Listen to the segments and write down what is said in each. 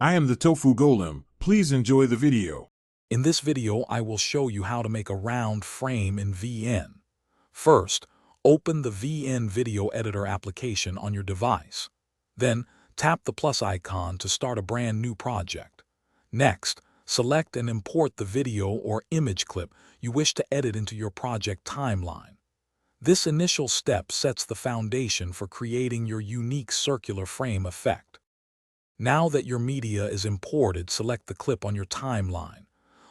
I am the Tofu Golem. Please enjoy the video. In this video, I will show you how to make a round frame in VN. First, open the VN Video Editor application on your device. Then, tap the plus icon to start a brand new project. Next, select and import the video or image clip you wish to edit into your project timeline. This initial step sets the foundation for creating your unique circular frame effect. Now that your media is imported, select the clip on your timeline.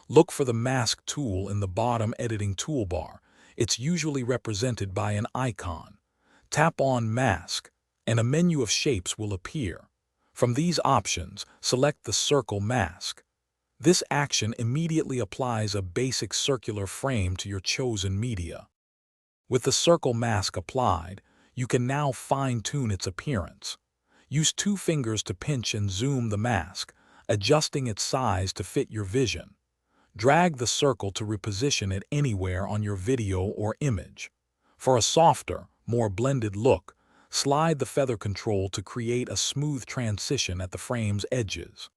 Look for the mask tool in the bottom editing toolbar. It's usually represented by an icon. Tap on Mask, and a menu of shapes will appear. From these options, select the circle mask. This action immediately applies a basic circular frame to your chosen media. With the circle mask applied, you can now fine-tune its appearance. Use 2 fingers to pinch and zoom the mask, adjusting its size to fit your vision. Drag the circle to reposition it anywhere on your video or image. For a softer, more blended look, slide the feather control to create a smooth transition at the frame's edges.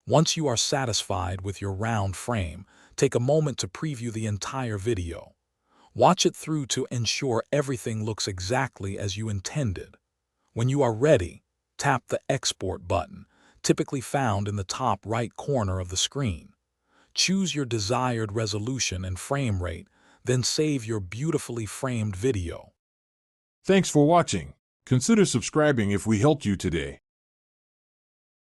Once you are satisfied with your round frame, take a moment to preview the entire video. Watch it through to ensure everything looks exactly as you intended. When you are ready, tap the Export button, typically found in the top right corner of the screen. Choose your desired resolution and frame rate, then save your beautifully framed video. Thanks for watching. Consider subscribing if we helped you today.